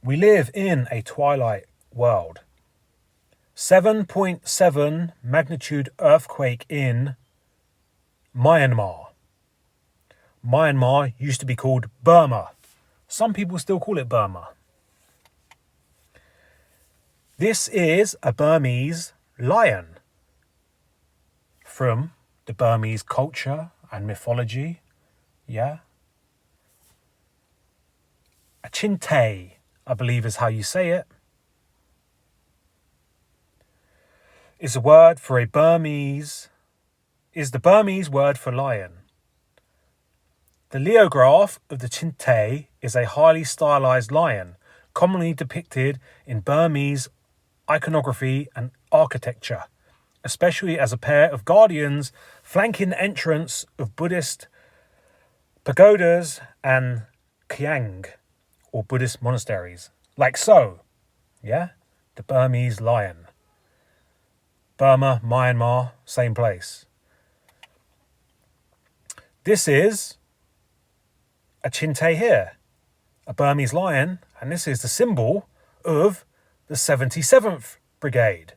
We live in a twilight world. 7.7 magnitude earthquake in Myanmar. Myanmar used to be called Burma. Some people still call it Burma. This is a Burmese lion from the Burmese culture and mythology. Yeah. A chinte, I believe is how you say it, is the Burmese word for lion. The leograph of the chinte is a highly stylized lion, commonly depicted in Burmese iconography and architecture, especially as a pair of guardians flanking the entrance of Buddhist pagodas and kyang, or Buddhist monasteries. Like so, yeah? The Burmese lion. Burma, Myanmar, same place. This is a chinte here, a Burmese lion, and this is the symbol of the 77th Brigade,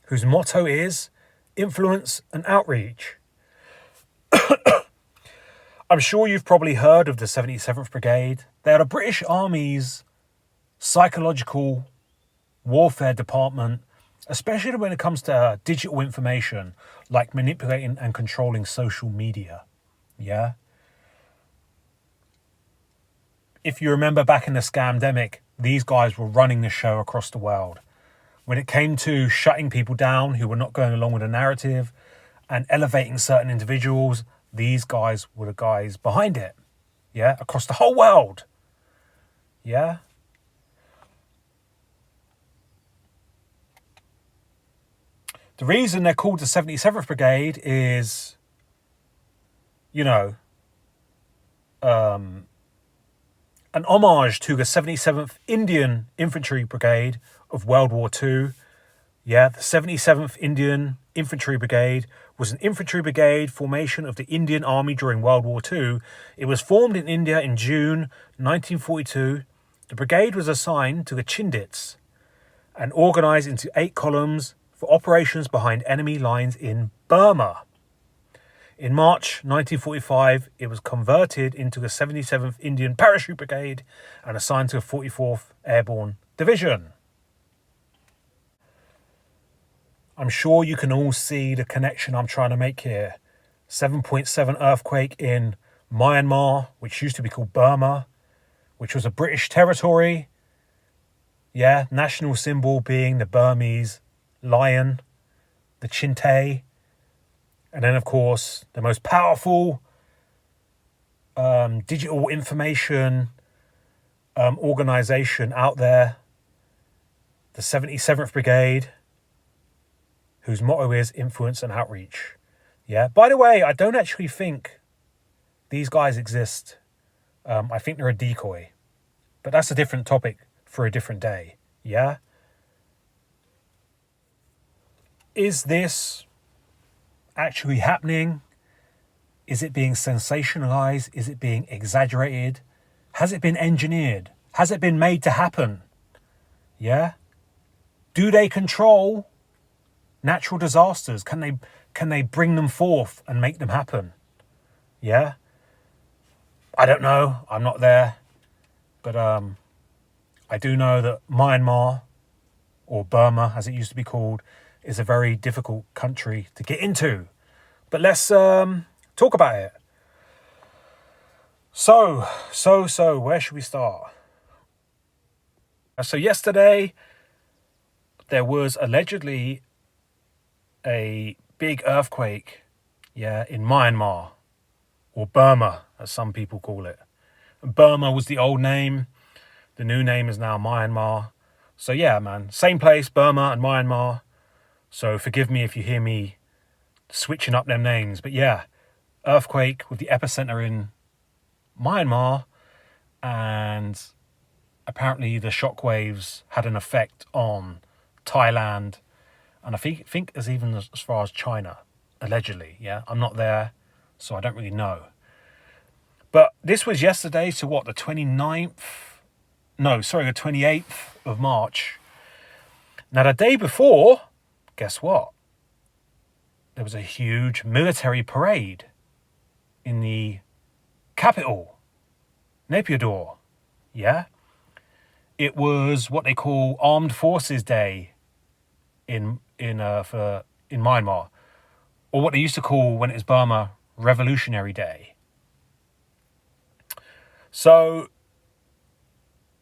whose motto is influence and outreach. I'm sure you've probably heard of the 77th Brigade. They're the British Army's psychological warfare department, especially when it comes to digital information, like manipulating and controlling social media. Yeah? If you remember back in the scamdemic, these guys were running the show across the world. When it came to shutting people down who were not going along with the narrative and elevating certain individuals, these guys were the guys behind it. Yeah? Across the whole world. Yeah? The reason they're called the 77th Brigade is, an homage to the 77th Indian Infantry Brigade of World War II. Yeah, the 77th Indian Infantry Brigade was an infantry brigade formation of the Indian Army during World War II. It was formed in India in June 1942. The brigade was assigned to the Chindits and organised into 8 columns for operations behind enemy lines in Burma. In March 1945, it was converted into the 77th Indian Parachute Brigade and assigned to the 44th Airborne Division. I'm sure you can all see the connection I'm trying to make here. 7.7 earthquake in Myanmar, which used to be called Burma, which was a British territory. Yeah, national symbol being the Burmese lion, the chinte. And then, of course, the most powerful digital information organisation out there, the 77th Brigade, whose motto is influence and outreach. Yeah. By the way, I don't actually think these guys exist. I think they're a decoy. But that's a different topic for a different day. Yeah. Is this actually happening? Is it being sensationalized? Is it being exaggerated? Has it been engineered? Has it been made to happen? Yeah? Do they control natural disasters? Can they bring them forth and make them happen? Yeah? I don't know. I'm not there. But I do know that Myanmar, or Burma as it used to be called, is a very difficult country to get into. But let's talk about it. So, where should we start? So yesterday, there was allegedly a big earthquake, in Myanmar, or Burma, as some people call it. Burma was the old name. The new name is now Myanmar. So yeah, man, same place, Burma and Myanmar. So forgive me if you hear me switching up them names. But yeah, earthquake with the epicenter in Myanmar. And apparently the shockwaves had an effect on Thailand. And I think as even as far as China, allegedly. Yeah, I'm not there, so I don't really know. But this was yesterday, so what, the 29th the 28th of March. Now, the day before, guess what? There was a huge military parade in the capital, Naypyidaw. Yeah? It was what they call Armed Forces Day in Myanmar, or what they used to call, when it was Burma, Revolutionary Day. So,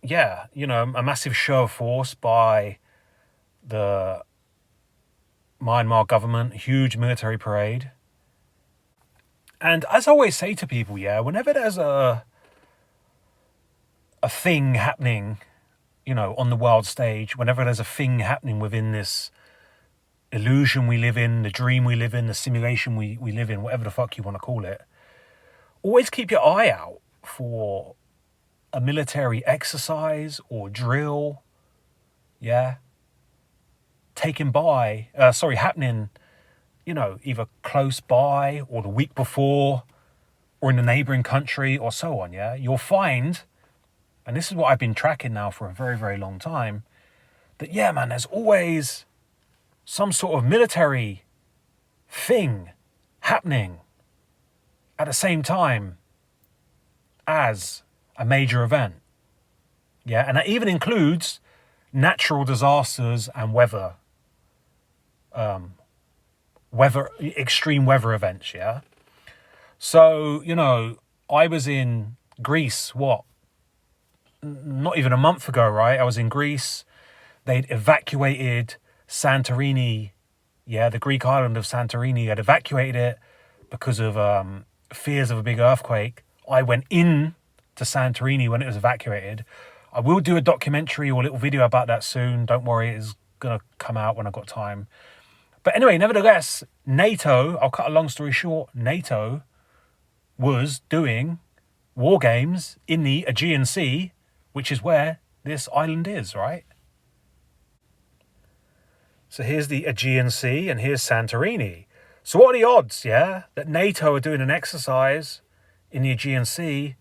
yeah, a massive show of force by the Myanmar government, huge military parade. And as I always say to people, whenever there's a thing happening, on the world stage, whenever there's a thing happening within this illusion we live in, the dream we live in, the simulation we live in, whatever the fuck you want to call it, always keep your eye out for a military exercise or drill, happening, either close by or the week before or in the neighboring country or so on, you'll find, and this is what I've been tracking now for a very, very long time, that, there's always some sort of military thing happening at the same time as a major event. And that even includes natural disasters and extreme weather events, So, I was in Greece, not even a month ago, right? I was in Greece. They'd evacuated Santorini, the Greek island of Santorini had evacuated it because of fears of a big earthquake. I went in to Santorini when it was evacuated. I will do a documentary or a little video about that soon. Don't worry, it's going to come out when I've got time. But anyway, nevertheless, NATO, I'll cut a long story short, NATO was doing war games in the Aegean Sea, which is where this island is, right? So here's the Aegean Sea and here's Santorini. So what are the odds, that NATO are doing an exercise in the Aegean Sea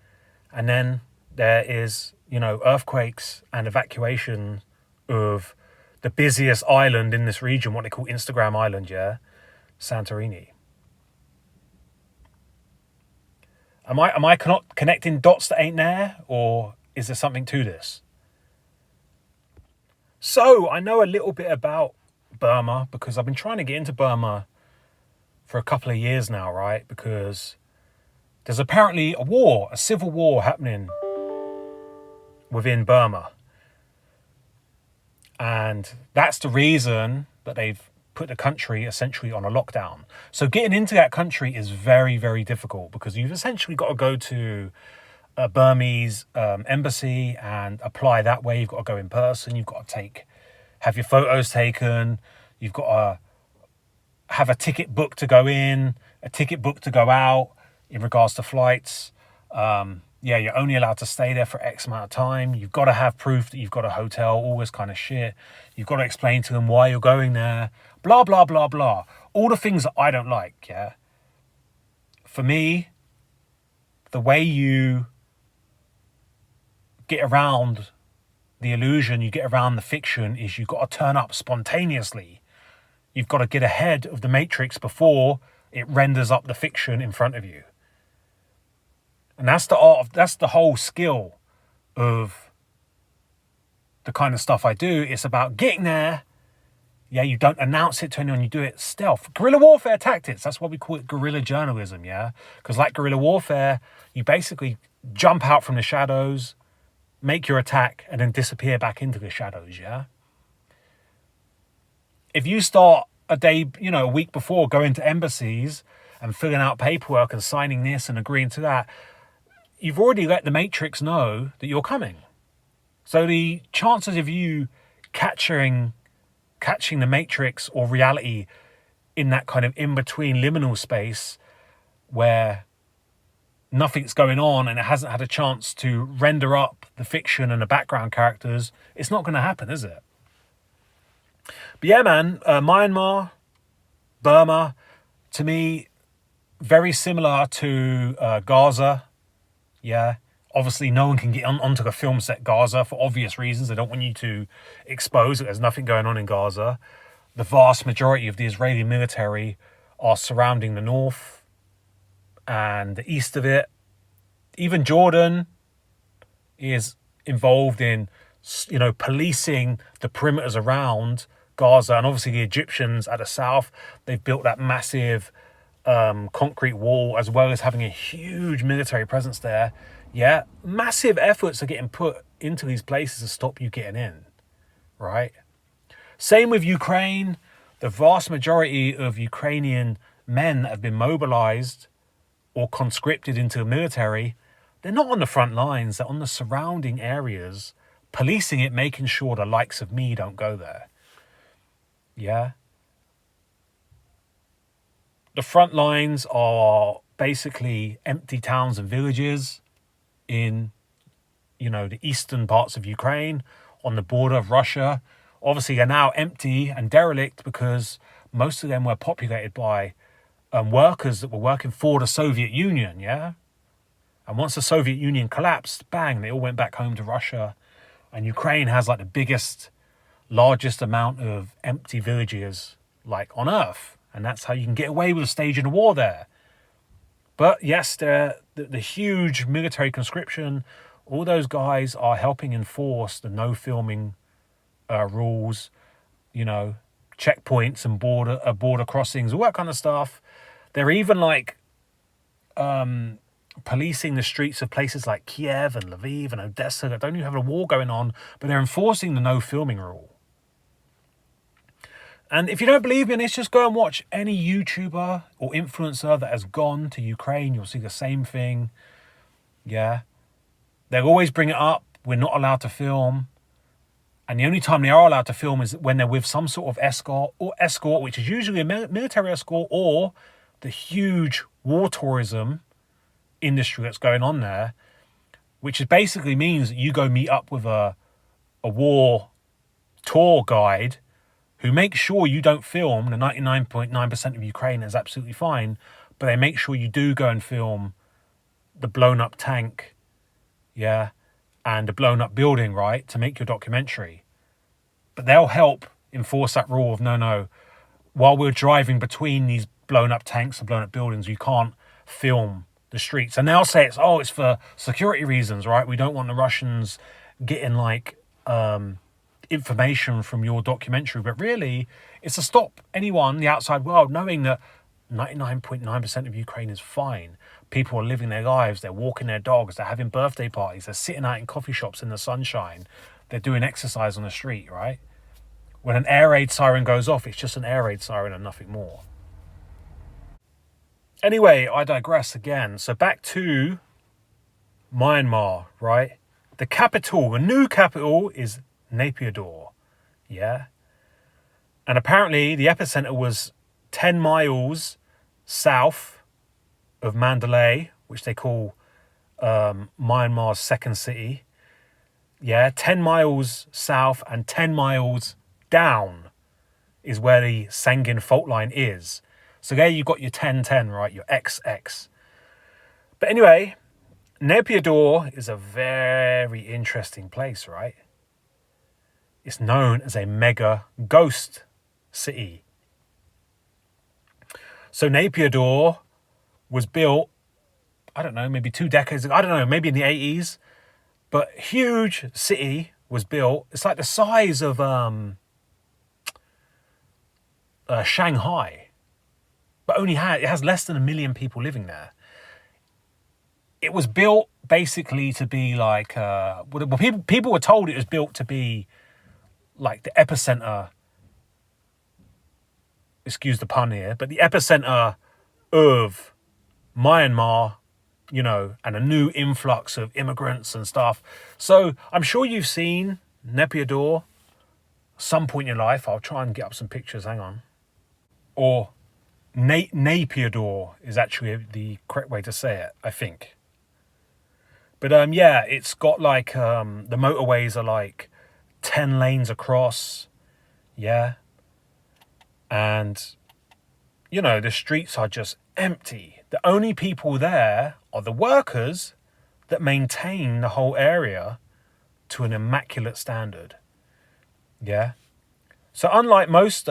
and then there is, earthquakes and evacuation of the busiest island in this region, what they call Instagram Island, Santorini. Am I connecting dots that ain't there, or is there something to this? So I know a little bit about Burma because I've been trying to get into Burma for a couple of years now, right? Because there's apparently a civil war happening within Burma. And that's the reason that they've put the country essentially on a lockdown. So getting into that country is very, very difficult because you've essentially got to go to a Burmese embassy and apply that way. You've got to go in person. You've got to have your photos taken. You've got to have a ticket booked to go in, a ticket booked to go out in regards to flights. You're only allowed to stay there for X amount of time. You've got to have proof that you've got a hotel, all this kind of shit. You've got to explain to them why you're going there, blah, blah, blah, blah. All the things that I don't like, For me, the way you get around the illusion, you get around the fiction, is you've got to turn up spontaneously. You've got to get ahead of the matrix before it renders up the fiction in front of you. And that's the whole skill of the kind of stuff I do. It's about getting there. You don't announce it to anyone, you do it stealth. Guerrilla warfare tactics, that's why we call it guerrilla journalism, Because like guerrilla warfare, you basically jump out from the shadows, make your attack, and then disappear back into the shadows, If you start a week before going to embassies and filling out paperwork and signing this and agreeing to that, you've already let the Matrix know that you're coming. So the chances of you catching the Matrix or reality in that kind of in-between liminal space where nothing's going on and it hasn't had a chance to render up the fiction and the background characters, it's not going to happen, is it? But Myanmar, Burma, to me, very similar to Gaza. Obviously, no one can get onto the film set Gaza for obvious reasons. They don't want you to expose that there's nothing going on in Gaza. The vast majority of the Israeli military are surrounding the north and the east of it. Even Jordan is involved in, policing the perimeters around Gaza. And obviously the Egyptians at the south, they've built that massive concrete wall, as well as having a huge military presence there. Yeah, massive efforts are getting put into these places to stop you getting in, right? Same with Ukraine. The vast majority of Ukrainian men that have been mobilized or conscripted into the military, they're not on the front lines, they're on the surrounding areas, policing it, making sure the likes of me don't go there. Yeah. The front lines are basically empty towns and villages in, the eastern parts of Ukraine, on the border of Russia. Obviously, they're now empty and derelict because most of them were populated by workers that were working for the Soviet Union, yeah? And once the Soviet Union collapsed, bang, they all went back home to Russia. And Ukraine has like the largest amount of empty villages like on Earth. And that's how you can get away with staging a war there. But yes, the huge military conscription, all those guys are helping enforce the no filming rules, checkpoints and border crossings, all that kind of stuff. They're even like policing the streets of places like Kiev and Lviv and Odessa that don't even have a war going on, but they're enforcing the no filming rule. And if you don't believe me in this, just go and watch any YouTuber or influencer that has gone to Ukraine. You'll see the same thing. Yeah. They'll always bring it up. We're not allowed to film. And the only time they are allowed to film is when they're with some sort of escort, which is usually a military escort, or the huge war tourism industry that's going on there, which is basically means that you go meet up with a war tour guide who makes sure you don't film. The 99.9% of Ukraine is absolutely fine, but they make sure you do go and film the blown up tank, yeah, and the blown up building, right, to make your documentary. But they'll help enforce that rule of no, while we're driving between these blown up tanks and blown up buildings, you can't film the streets. And they'll say it's for security reasons, right? We don't want the Russians getting information from your documentary, but really it's to stop anyone in the outside world knowing that 99.9% of Ukraine is fine. People are living their lives, they're walking their dogs, they're having birthday parties, they're sitting out in coffee shops in the sunshine, they're doing exercise on the street, right? When an air raid siren goes off, it's just an air raid siren and nothing more. Anyway, I digress again. So back to Myanmar, right? The new capital is Naypyidaw, yeah? And apparently the epicenter was 10 miles south of Mandalay, which they call Myanmar's second city. Yeah, 10 miles south and 10 miles down is where the Sangin fault line is. So there you've got your 10-10, right? Your XX. But anyway, Naypyidaw is a very interesting place, right? It's known as a mega ghost city. So Naypyidaw was built, I don't know, maybe 2 decades ago. I don't know, maybe in the 80s. But huge city was built. It's like the size of Shanghai. But it has less than 1 million people living there. It was built basically to be like, people were told it was built to be like the epicenter, excuse the pun here, but the epicenter of Myanmar, and a new influx of immigrants and stuff. So I'm sure you've seen Naypyidaw some point in your life. I'll try and get up some pictures, hang on. Or Naypyidaw is actually the correct way to say it, I think. But yeah, it's got like, the motorways are like 10 lanes across, yeah. And, the streets are just empty. The only people there are the workers that maintain the whole area to an immaculate standard. Yeah. So unlike most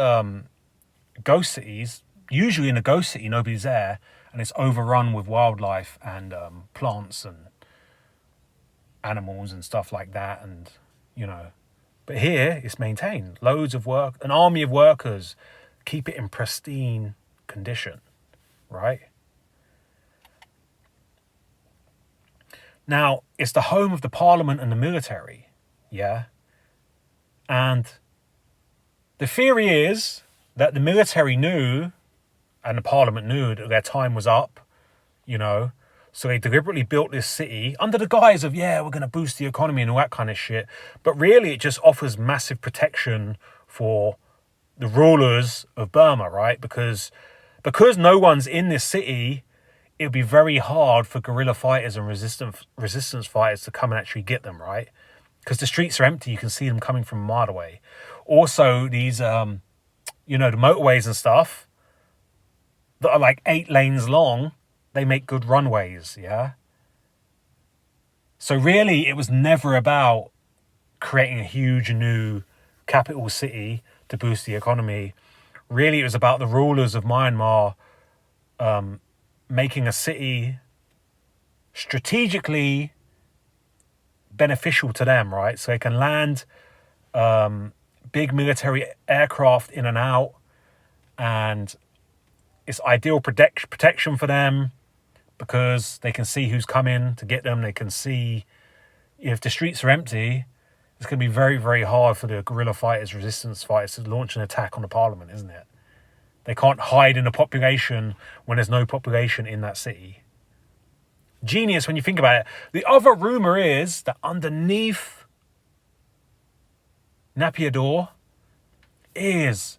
ghost cities, usually in a ghost city nobody's there and it's overrun with wildlife and plants and animals and stuff like that, and but here it's maintained. Loads of work, an army of workers keep it in pristine condition, right? Now, it's the home of the parliament and the military, yeah? And the theory is that the military knew and the parliament knew that their time was up, so they deliberately built this city under the guise of, we're going to boost the economy and all that kind of shit. But really, it just offers massive protection for the rulers of Burma, right? Because no one's in this city, it would be very hard for guerrilla fighters and resistance fighters to come and actually get them, right? Because the streets are empty. You can see them coming from a mile away. Also, these, the motorways and stuff that are like 8 lanes long, they make good runways, yeah? So really, it was never about creating a huge new capital city to boost the economy. Really, it was about the rulers of Myanmar making a city strategically beneficial to them, right? So they can land big military aircraft in and out, and it's ideal protection for them because they can see who's coming to get them. They can see if the streets are empty, it's going to be very, very hard for the guerrilla fighters, resistance fighters to launch an attack on the parliament, isn't it? They can't hide in the population when there's no population in that city. Genius when you think about it. The other rumour is that underneath Naypyidaw is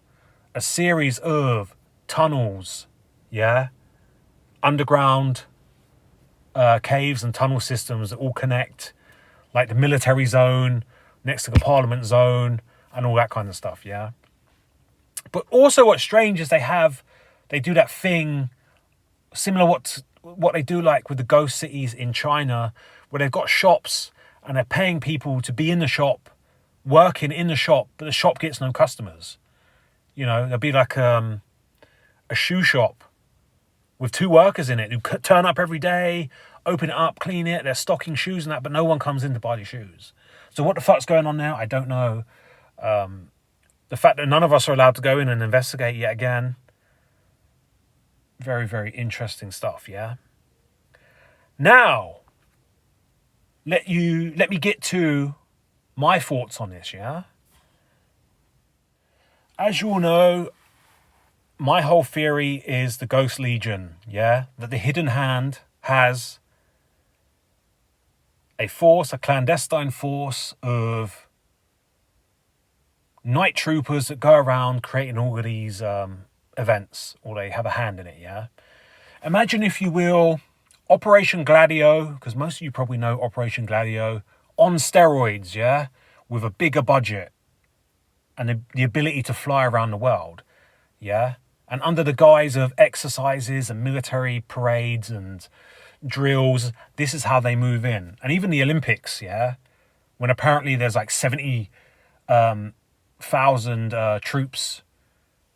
a series of tunnels, underground caves and tunnel systems that all connect, like the military zone next to the parliament zone and all that kind of stuff, But also what's strange is they do that thing similar what they do like with the ghost cities in China, where they've got shops and they're paying people to be in the shop, working in the shop, but the shop gets no customers. There'll be like a shoe shop with 2 workers in it who turn up every day, open it up, clean it, they're stocking shoes and that, but no one comes in to buy the shoes. So what the fuck's going on now? I don't know. The fact that none of us are allowed to go in and investigate yet again. Very, very interesting stuff, yeah? Now, let me get to my thoughts on this, yeah? As you all know, my whole theory is the Ghost Legion, yeah? That the Hidden Hand has a clandestine force of night troopers that go around creating all of these events, or they have a hand in it, yeah? Imagine, if you will, Operation Gladio, because most of you probably know Operation Gladio, on steroids, yeah? With a bigger budget and the ability to fly around the world, yeah? And under the guise of exercises and military parades and drills, this is how they move in. And even the Olympics, yeah? When apparently there's like 70,000 troops,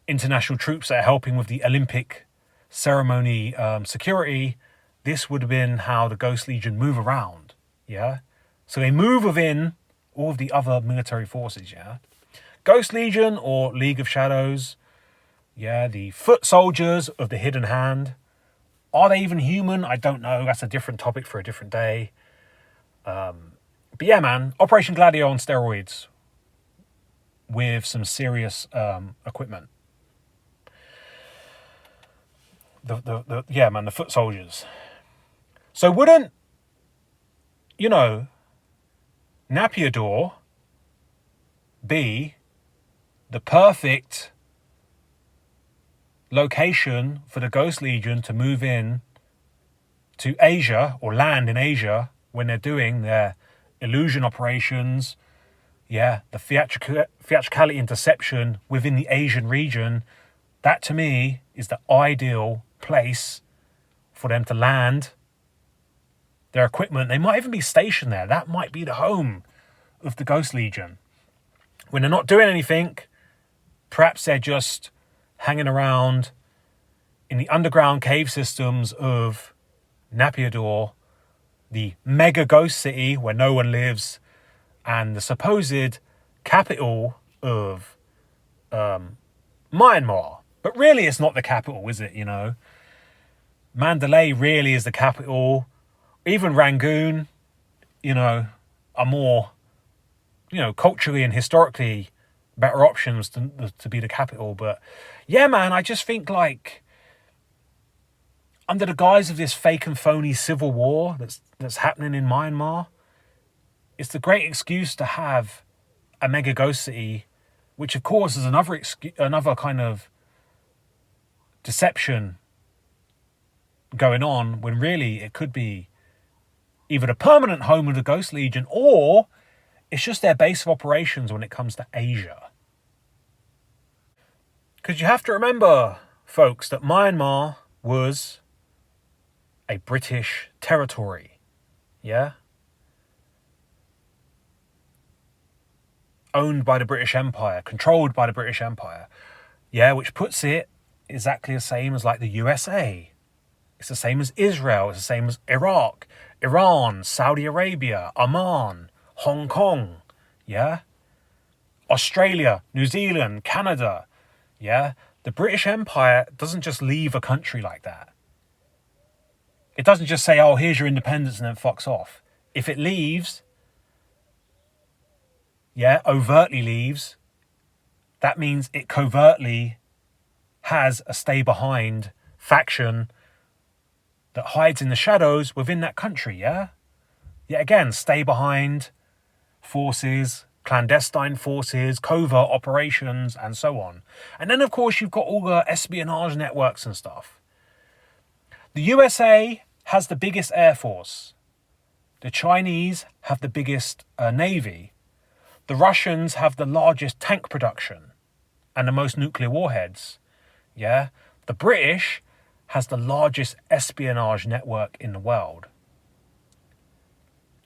international troops that are helping with the Olympic ceremony security, this would have been how the Ghost Legion move around, yeah? So they move within all of the other military forces, yeah? Ghost Legion or League of Shadows, yeah, the foot soldiers of the Hidden Hand. Are they even human? I don't know. That's a different topic for a different day. But yeah, man, Operation Gladio on steroids with some serious equipment. The foot soldiers. So wouldn't, Naypyidaw be the perfect location for the Ghost Legion to move in to Asia, or land in Asia, when they're doing their illusion operations, the theatricality interception within the Asian region? That to me is the ideal place for them to land their equipment. They might even be stationed there. That might be the home of the Ghost Legion. When they're not doing anything, perhaps they're just hanging around in the underground cave systems of Napiador, the mega ghost city where no one lives, and the supposed capital of Myanmar. But really, it's not the capital, is it? Mandalay really is the capital. Even Rangoon, are more, culturally and historically better options to be the capital. But yeah, man, I just think under the guise of this fake and phony civil war that's happening in Myanmar, it's the great excuse to have a mega ghost city, which of course is another kind of deception going on, when really it could be either the permanent home of the Ghost Legion, or it's just their base of operations when it comes to Asia. Because you have to remember, folks, that Myanmar was a British territory. Yeah? Owned by the British Empire, controlled by the British Empire. Yeah, which puts it exactly the same as the USA. It's the same as Israel. It's the same as Iraq, Iran, Saudi Arabia, Oman, Hong Kong. Yeah? Australia, New Zealand, Canada. Yeah? The British Empire doesn't just leave a country like that. It doesn't just say, oh, here's your independence and then fucks off. If it leaves, overtly leaves, that means it covertly has a stay-behind faction that hides in the shadows within that country, yeah? Yet again, stay-behind forces, clandestine forces, covert operations, and so on. And then, of course, you've got all the espionage networks and stuff. The USA has the biggest air force. The Chinese have the biggest navy. The Russians have the largest tank production and the most nuclear warheads. Yeah? The British has the largest espionage network in the world.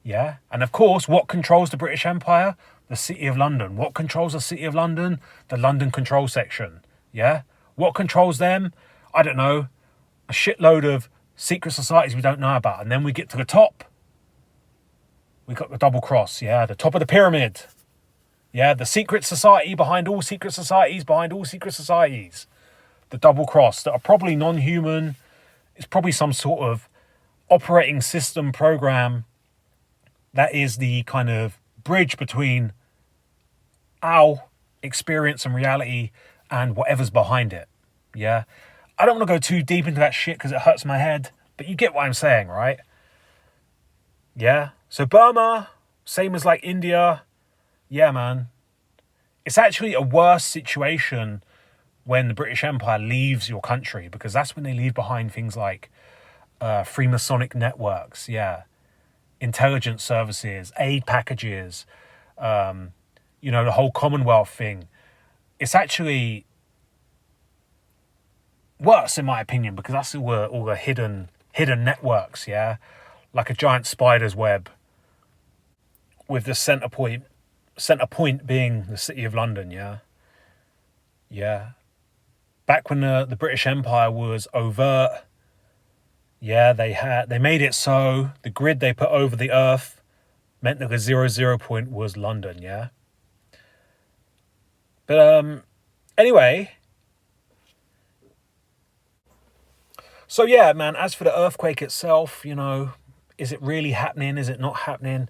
Yeah? And of course, what controls the British Empire? The City of London. What controls the City of London? The London Control Section. Yeah? What controls them? I don't know. A shitload of secret societies we don't know about. And then we get to the top. We got the double cross. Yeah? The top of the pyramid. Yeah? The secret society behind all secret societies, behind all secret societies. The double cross that are probably non-human. It's probably some sort of operating system program that is the kind of bridge between our experience and reality and whatever's behind it. Yeah. I don't want to go too deep into that shit because it hurts my head, but you get what I'm saying, right? Yeah. So Burma, same as India. Yeah, man. It's actually a worse situation when the British Empire leaves your country, because that's when they leave behind things like Freemasonic networks, intelligence services, aid packages, the whole Commonwealth thing. It's actually worse, in my opinion, because that's all the hidden networks, like a giant spider's web, with the center point being the City of London, Back when the British Empire was overt, they made it so the grid they put over the earth meant that the 0 point was London, But anyway, so man, as for the earthquake itself, is it really happening? Is it not happening?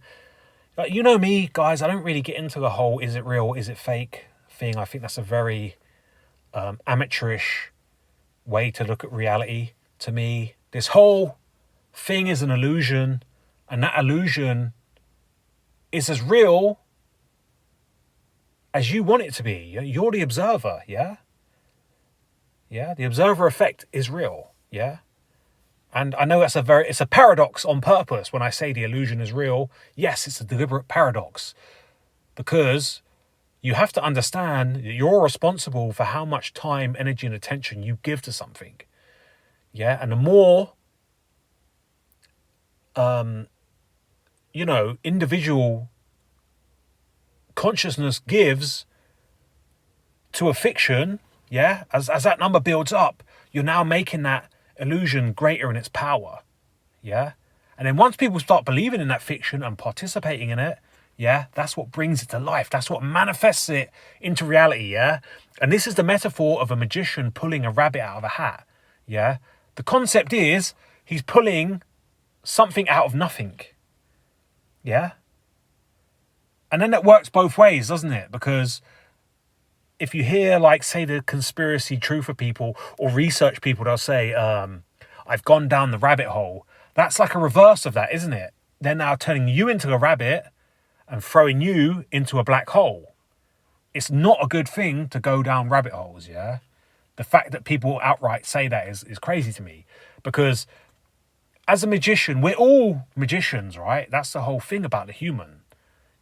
You know me, guys, I don't really get into the whole is it real, is it fake thing. I think that's a very amateurish way to look at reality. To me, this whole thing is an illusion, and that illusion is as real as you want it to be. You're the observer, the observer effect is real, and I know it's a paradox on purpose when I say the illusion is real. Yes, it's a deliberate paradox, because you have to understand that you're responsible for how much time, energy, and attention you give to something. And the more individual consciousness gives to a fiction, yeah, as that number builds up, you're now making that illusion greater in its power, yeah? And then once people start believing in that fiction and participating in it, yeah, that's what brings it to life. That's what manifests it into reality, yeah? And this is the metaphor of a magician pulling a rabbit out of a hat, yeah? The concept is he's pulling something out of nothing, yeah? And then that works both ways, doesn't it? Because if you hear, like, say, the conspiracy truther people or research people, they'll say, I've gone down the rabbit hole. That's like a reverse of that, isn't it? They're now turning you into a rabbit and throwing you into a black hole. It's not a good thing to go down rabbit holes, yeah? The fact that people outright say that is crazy to me. Because as a magician, we're all magicians, right? That's the whole thing about the human.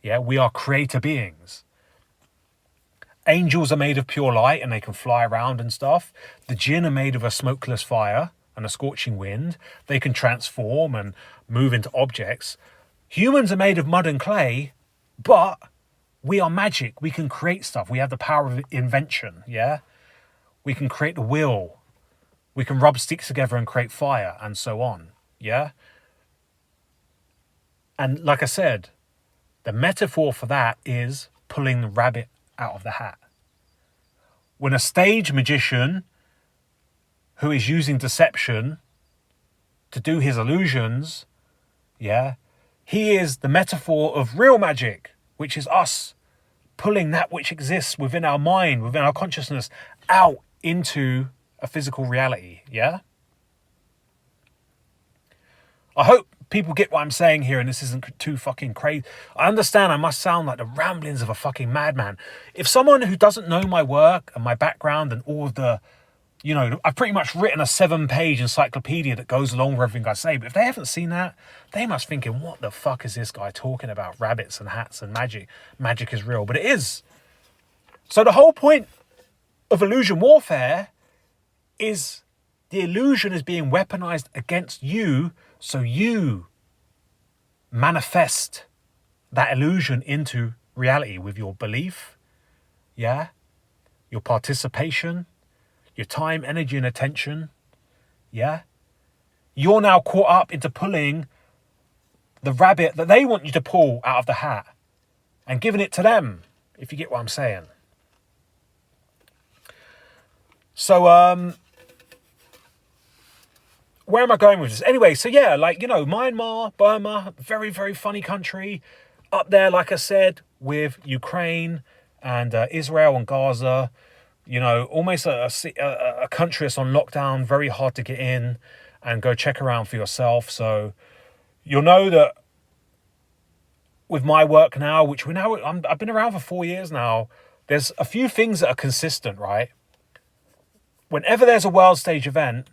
Yeah, we are creator beings. Angels are made of pure light and they can fly around and stuff. The jinn are made of a smokeless fire and a scorching wind. They can transform and move into objects. Humans are made of mud and clay, but we are magic. We can create stuff. We have the power of invention, yeah? We can create the wheel. We can rub sticks together and create fire and so on, yeah? And like I said, the metaphor for that is pulling the rabbit out of the hat. When a stage magician who is using deception to do his illusions, yeah, he is the metaphor of real magic, which is us pulling that which exists within our mind, within our consciousness, out into a physical reality, yeah? I hope people get what I'm saying here and this isn't too fucking crazy. I understand I must sound like the ramblings of a fucking madman. If someone who doesn't know my work and my background and all of the, I've pretty much written a 7-page encyclopedia that goes along with everything I say, but if they haven't seen that, they must thinking, what the fuck is this guy talking about? Rabbits and hats and magic. Magic is real, but it is. So the whole point of illusion warfare is the illusion is being weaponized against you, so you manifest that illusion into reality with your belief, yeah, your participation, your time, energy, and attention, yeah. You're now caught up into pulling the rabbit that they want you to pull out of the hat and giving it to them, if you get what I'm saying. So, where am I going with this? Anyway, so yeah, Myanmar, Burma, very, very funny country. Up there, like I said, with Ukraine and Israel and Gaza. Almost a country that's on lockdown, very hard to get in and go check around for yourself. So you'll know that with my work now, which I've been around for 4 years now, there's a few things that are consistent, right? Whenever there's a world stage event,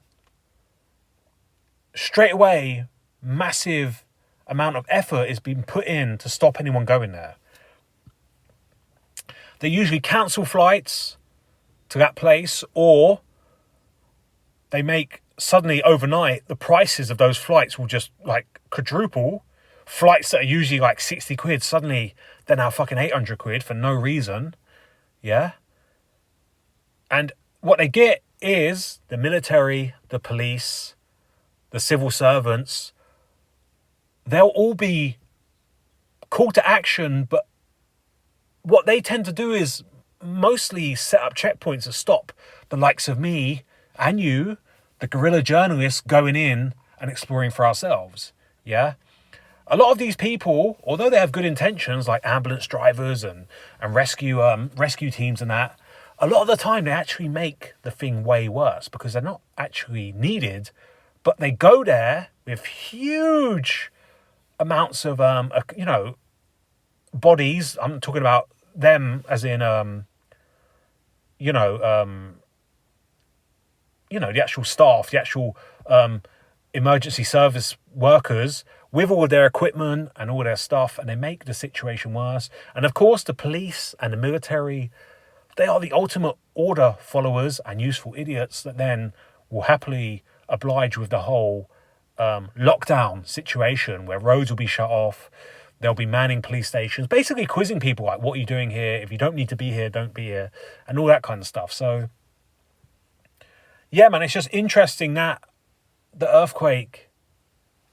straight away, massive amount of effort is being put in to stop anyone going there. They usually cancel flights to that place, or they make suddenly overnight the prices of those flights will just quadruple. Flights that are usually 60 quid, suddenly they're now fucking 800 quid for no reason. Yeah. And what they get is the military, the police, the civil servants, they'll all be called to action, but what they tend to do is mostly set up checkpoints to stop the likes of me and you, the guerrilla journalists, going in and exploring for ourselves. Yeah. A lot of these people, although they have good intentions, like ambulance drivers and rescue teams and that, a lot of the time they actually make the thing way worse because they're not actually needed, but they go there with huge amounts of bodies. I'm talking about them as in the actual staff, the actual emergency service workers with all their equipment and all their stuff, and they make the situation worse. And of course, the police and the military, they are the ultimate order followers and useful idiots that then will happily oblige with the whole lockdown situation where roads will be shut off. They'll be manning police stations, basically quizzing people like, what are you doing here? If you don't need to be here, don't be here, and all that kind of stuff. So, yeah, man, it's just interesting that the earthquake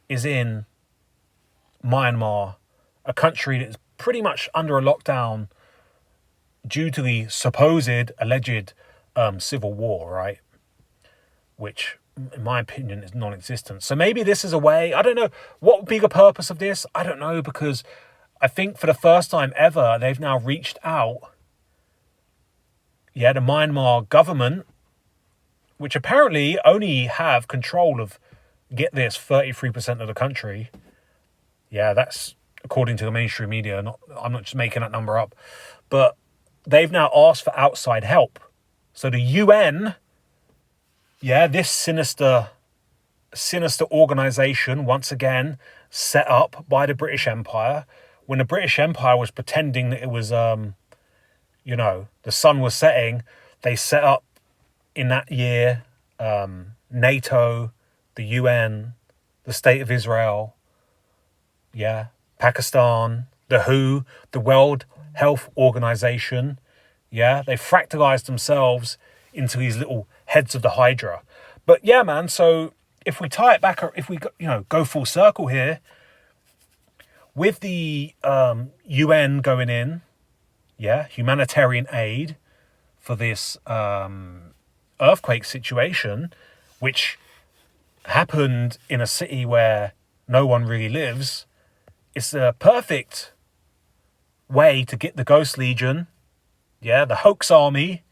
is in Myanmar, a country that's pretty much under a lockdown due to the supposed, alleged civil war, right? Which, in my opinion, is non-existent. So maybe this is a way, I don't know, what would be the purpose of this? I don't know, because I think for the first time ever, they've now reached out, the Myanmar government, which apparently only have control of, get this, 33% of the country. Yeah, that's according to the mainstream media. I'm not just making that number up. But they've now asked for outside help. So the UN, this sinister organization, once again, set up by the British Empire, when the British Empire was pretending that it was, the sun was setting, they set up in that year NATO, the UN, the State of Israel, Pakistan, the WHO, the World Health Organization. They fractalized themselves into these little heads of the Hydra. But yeah, man, so if we tie it back, or if we go full circle here, with the UN going in, humanitarian aid for this earthquake situation, which happened in a city where no one really lives, it's a perfect way to get the Ghost Legion, the hoax army,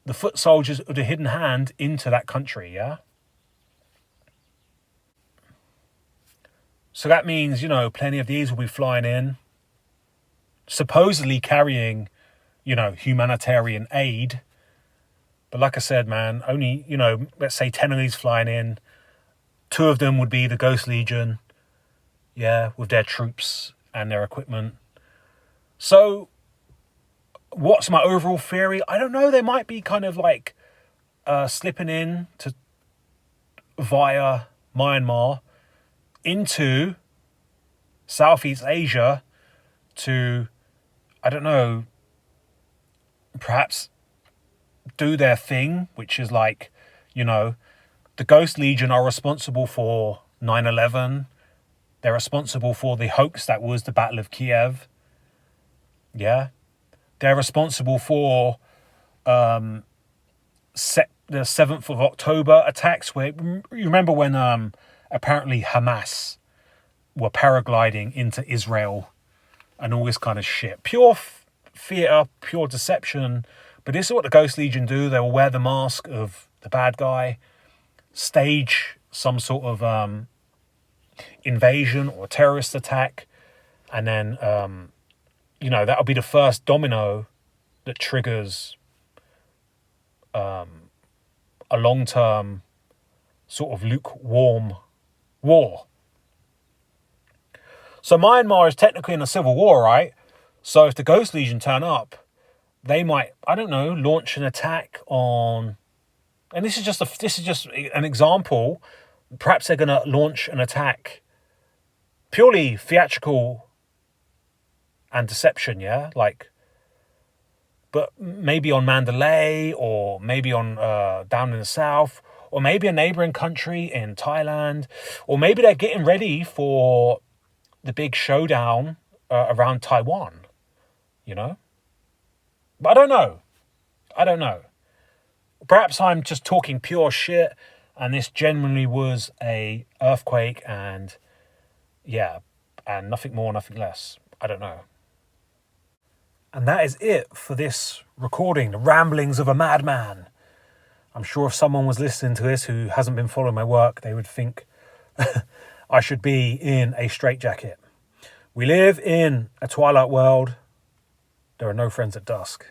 the foot soldiers of the Hidden Hand into that country, So that means, plenty of these will be flying in, supposedly carrying, humanitarian aid. But like I said, man, only, let's say 10 of these flying in. 2 of them would be the Ghost Legion, with their troops and their equipment. So what's my overall theory? I don't know. They might be kind of like slipping in to via Myanmar into Southeast Asia to, I don't know, perhaps do their thing, which is like, the Ghost Legion are responsible for 9/11. They're responsible for the hoax that was the Battle of Kiev. They're responsible for the 7th of October attacks, where you remember when apparently Hamas were paragliding into Israel and all this kind of shit. Pure theatre, pure deception. But this is what the Ghost Legion do. They will wear the mask of the bad guy, stage some sort of invasion or terrorist attack, and then that'll be the first domino that triggers a long-term sort of lukewarm war. So Myanmar is technically in a civil war, right? So if the Ghost Legion turn up, they might, I don't know, launch an attack on, and this is just an example. Perhaps they're going to launch an attack, purely theatrical and deception, but maybe on Mandalay, or maybe on down in the south, or maybe a neighboring country in Thailand, or maybe they're getting ready for the big showdown around Taiwan, But I don't know. Perhaps I'm just talking pure shit, and this genuinely was a earthquake, and nothing more, nothing less. I don't know. And that is it for this recording, the ramblings of a madman. I'm sure if someone was listening to this who hasn't been following my work, they would think I should be in a straitjacket. We live in a twilight world. There are no friends at dusk.